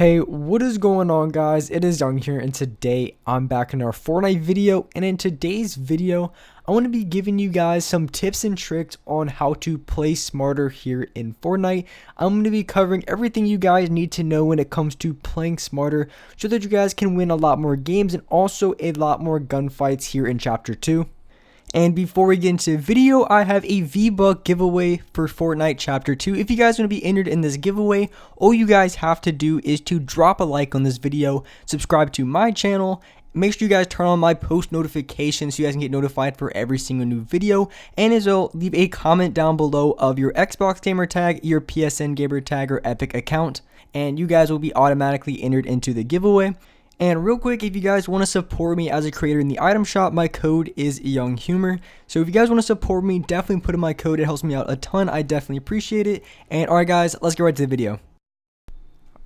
Hey, what is going on, guys? It is Young here, and today I'm back in our Fortnite video. And in today's video, I want to be giving you guys some tips and tricks on how to play smarter here in Fortnite. I'm going to be covering everything you guys need to know when it comes to playing smarter so that you guys can win a lot more games and also a lot more gunfights here in Chapter 2. And before we get into the video, I have a V-Buck giveaway for Fortnite Chapter 2. If you guys want to be entered in this giveaway, all you guys have to do is to drop a like on this video, subscribe to my channel, make sure you guys turn on my post notifications so you guys can get notified for every single new video, and as well, leave a comment down below of your Xbox gamer tag, your PSN gamer tag, or Epic account, and you guys will be automatically entered into the giveaway. And real quick, if you guys want to support me as a creator in the item shop, my code is Young Humor. So if you guys want to support me, definitely put in my code. It helps me out a ton. I definitely appreciate it. And alright guys, let's get right to the video.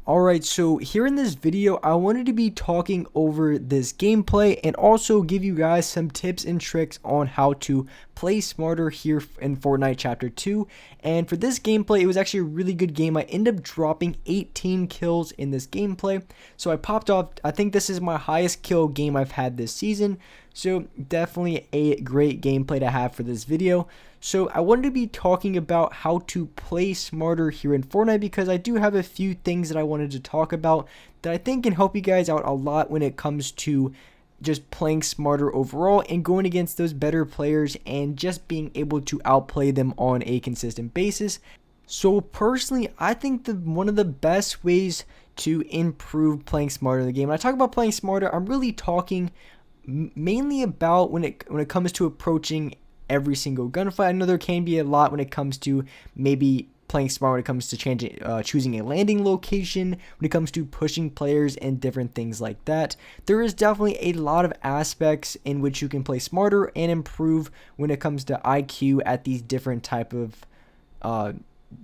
Alright, so here in this video, I wanted to be talking over this gameplay and also give you guys some tips and tricks on how to play smarter here in Fortnite Chapter 2. And for this gameplay, it was actually a really good game. I ended up dropping 18 kills in this gameplay. So I popped off, I think this is my highest kill game I've had this season. So definitely a great gameplay to have for this video. So I wanted to be talking about how to play smarter here in Fortnite because I do have a few things that I wanted to talk about that I think can help you guys out a lot when it comes to just playing smarter overall and going against those better players and just being able to outplay them on a consistent basis. So personally, I think one of the best ways to improve playing smarter in the game, when I talk about playing smarter, I'm really talking mainly about when it comes to approaching every single gunfight. I know there can be a lot when it comes to maybe playing smart when it comes to choosing a landing location, when it comes to pushing players and different things like that. There is definitely a lot of aspects in which you can play smarter and improve when it comes to IQ at these different type of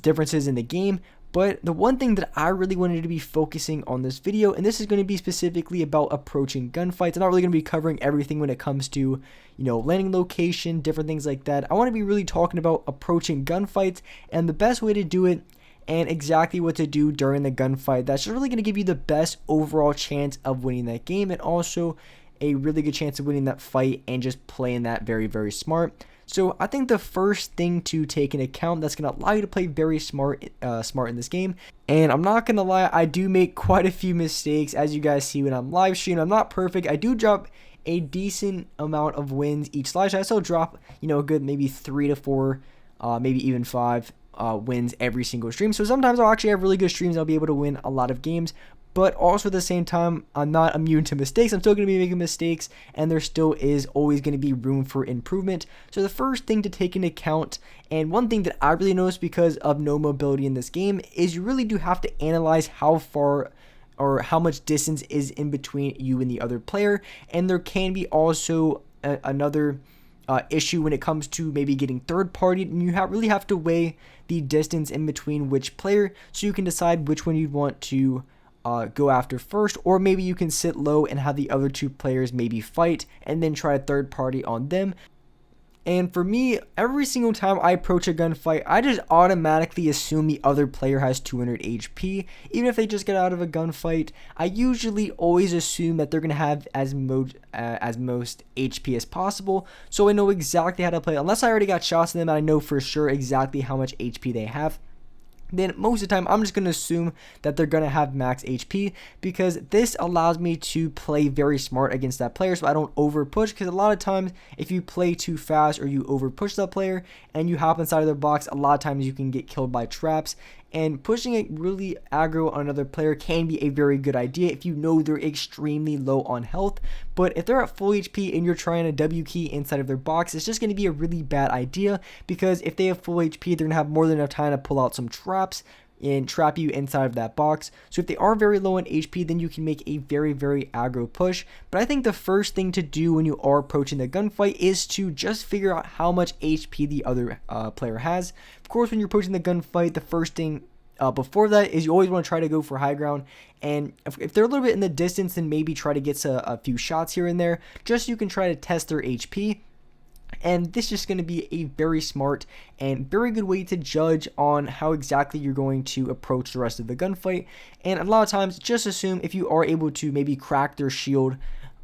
differences in the game. But the one thing that I really wanted to be focusing on this video, and this is going to be specifically about approaching gunfights. I'm not really going to be covering everything when it comes to, landing location, different things like that. I want to be really talking about approaching gunfights and the best way to do it and exactly what to do during the gunfight. That's really going to give you the best overall chance of winning that game and also a really good chance of winning that fight and just playing that very, very smart. So I think the first thing to take into account that's going to allow you to play very smart in this game, and I'm not going to lie, I do make quite a few mistakes as you guys see when I'm live streaming. I'm not perfect. I do drop a decent amount of wins each slash. I still drop, a good maybe 3 to 4, maybe even 5 wins every single stream. So sometimes I'll actually have really good streams. I'll be able to win a lot of games. But also at the same time, I'm not immune to mistakes. I'm still going to be making mistakes, and there still is always going to be room for improvement. So the first thing to take into account, and one thing that I really noticed because of no mobility in this game, is you really do have to analyze how far or how much distance is in between you and the other player. And there can be also another issue when it comes to maybe getting third party, and you really have to weigh the distance in between which player so you can decide which one you'd want to go after first, or maybe you can sit low and have the other two players maybe fight and then try a third party on them. And for me, every single time I approach a gunfight, I just automatically assume the other player has 200 HP. Even if they just get out of a gunfight, I usually always assume that they're going to have as most HP as possible, so I know exactly how to play. Unless I already got shots in them and I know for sure exactly how much HP they have, then most of the time I'm just going to assume that they're going to have max HP, because this allows me to play very smart against that player so I don't over push. Because a lot of times if you play too fast or you over push that player and you hop inside of their box, a lot of times you can get killed by traps. And pushing it really aggro on another player can be a very good idea if you know they're extremely low on health. But if they're at full HP and you're trying to W key inside of their box, it's just going to be a really bad idea, because if they have full HP, they're going to have more than enough time to pull out some traps and trap you inside of that box. So if they are very low on HP, then you can make a very, very aggro push. But I think the first thing to do when you are approaching the gunfight is to just figure out how much HP the other player has. Of course, when you're approaching the gunfight, the first thing before that is you always want to try to go for high ground, and if they're a little bit in the distance, then maybe try to get a few shots here and there just so you can try to test their HP. And this is just going to be a very smart and very good way to judge on how exactly you're going to approach the rest of the gunfight. And a lot of times, just assume if you are able to maybe crack their shield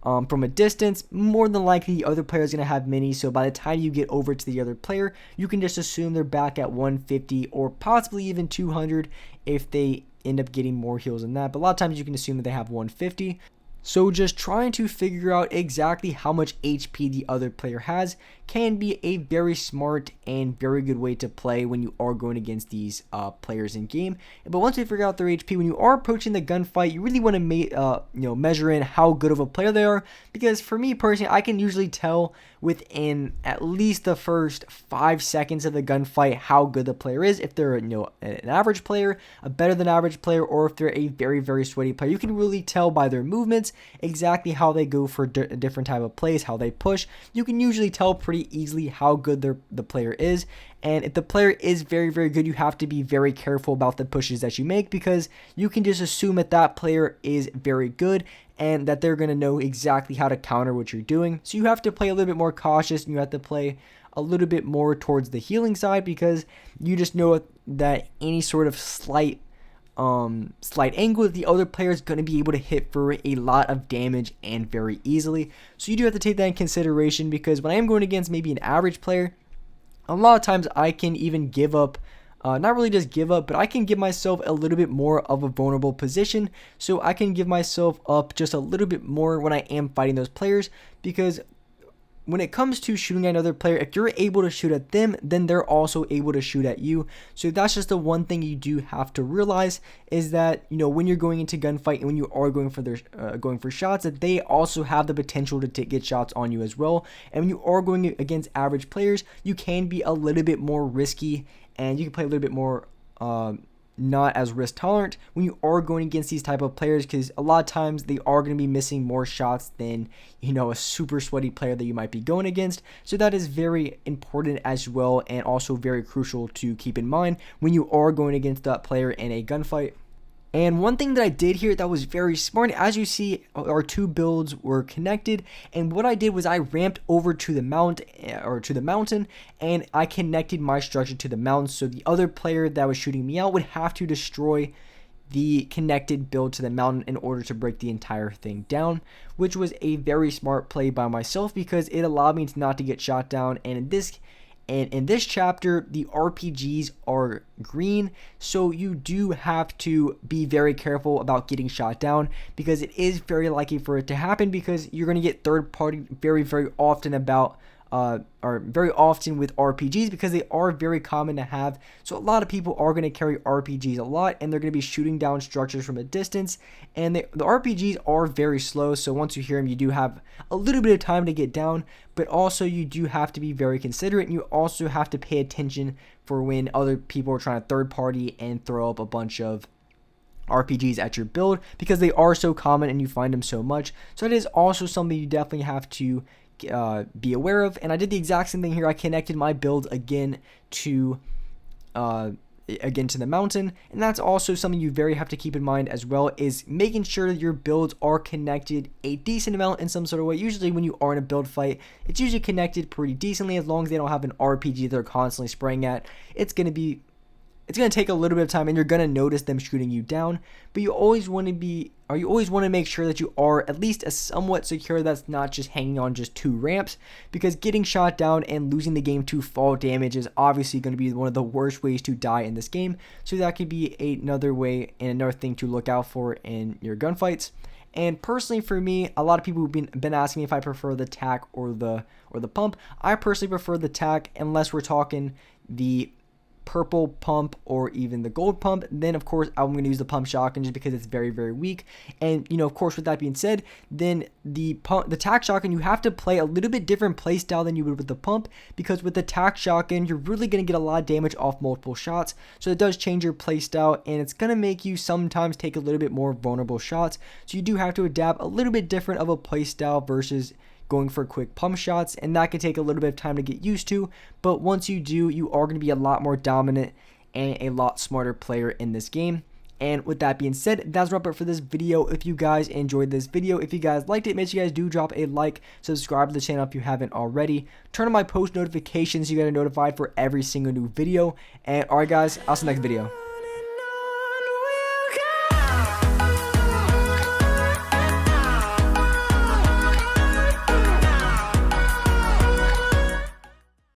from a distance, more than likely the other player is going to have minis. So by the time you get over to the other player, you can just assume they're back at 150 or possibly even 200 if they end up getting more heals than that. But a lot of times you can assume that they have 150. So just trying to figure out exactly how much HP the other player has can be a very smart and very good way to play when you are going against these players in game. But once you figure out their HP, when you are approaching the gunfight, you really want to measure in how good of a player they are. Because for me personally, I can usually tell within at least the first 5 seconds of the gunfight how good the player is. If they're an average player, a better than average player, or if they're a very, very sweaty player, you can really tell by their movements exactly how they go for different type of plays, how they push. You can usually tell pretty easily how good the player is. And if the player is very, very good, you have to be very careful about the pushes that you make, because you can just assume that that player is very good and that they're going to know exactly how to counter what you're doing. So you have to play a little bit more cautious, and you have to play a little bit more towards the healing side, because you just know that any sort of slight angle that the other player is going to be able to hit for a lot of damage and very easily. So you do have to take that in consideration, because when I am going against maybe an average player, a lot of times I can even give up, not really just give up, but I can give myself a little bit more of a vulnerable position. So I can give myself up just a little bit more when I am fighting those players, because when it comes to shooting at another player, if you're able to shoot at them, then they're also able to shoot at you. So that's just the one thing you do have to realize, is that, when you're going into gunfight and when you are going for shots, that they also have the potential to get shots on you as well. And when you are going against average players, you can be a little bit more risky, and you can play a little bit more not as risk tolerant when you are going against these type of players, because a lot of times they are going to be missing more shots than a super sweaty player that you might be going against. So that is very important as well, and also very crucial to keep in mind when you are going against that player in a gunfight. And one thing that I did here that was very smart, as you see, our two builds were connected, and what I did was I ramped over to the mountain, and I connected my structure to the mountain, so the other player that was shooting me out would have to destroy the connected build to the mountain in order to break the entire thing down, which was a very smart play by myself, because it allowed me to not to get shot down. And in this chapter, the RPGs are green, so you do have to be very careful about getting shot down, because it is very likely for it to happen, because you're going to get third party very, very often very often with RPGs, because they are very common to have. So a lot of people are going to carry RPGs a lot, and they're going to be shooting down structures from a distance, and the RPGs are very slow. So once you hear them, you do have a little bit of time to get down, but also you do have to be very considerate, and you also have to pay attention for when other people are trying to third party and throw up a bunch of RPGs at your build, because they are so common and you find them so much. So it is also something you definitely have to be aware of. And I did the exact same thing here. I connected my build again to the mountain, and that's also something you very have to keep in mind as well, is making sure that your builds are connected a decent amount in some sort of way. Usually when you are in a build fight, it's usually connected pretty decently, as long as they don't have an RPG they're constantly spraying at. It's going to take a little bit of time, and you're going to notice them shooting you down, but you always want to make sure that you are at least a somewhat secure, that's not just hanging on just 2 ramps, because getting shot down and losing the game to fall damage is obviously going to be one of the worst ways to die in this game. So that could be another way and another thing to look out for in your gunfights. And personally for me, a lot of people have been asking me if I prefer the tac or the pump. I personally prefer the tac, unless we're talking the purple pump or even the gold pump. Then of course I'm going to use the pump shotgun, just because it's very, very weak. And of course, with that being said, then the tac shotgun, you have to play a little bit different play style than you would with the pump, because with the tac shotgun you're really going to get a lot of damage off multiple shots. So it does change your play style, and it's going to make you sometimes take a little bit more vulnerable shots. So you do have to adapt a little bit different of a play style versus going for quick pump shots, and that could take a little bit of time to get used to. But once you do, you are going to be a lot more dominant and a lot smarter player in this game. And with that being said, that's wrap it for this video. If you guys enjoyed this video, if you guys liked it, make sure you guys do drop a like, subscribe to the channel if you haven't already, turn on my post notifications so you get notified for every single new video. And alright guys, I'll see you next video.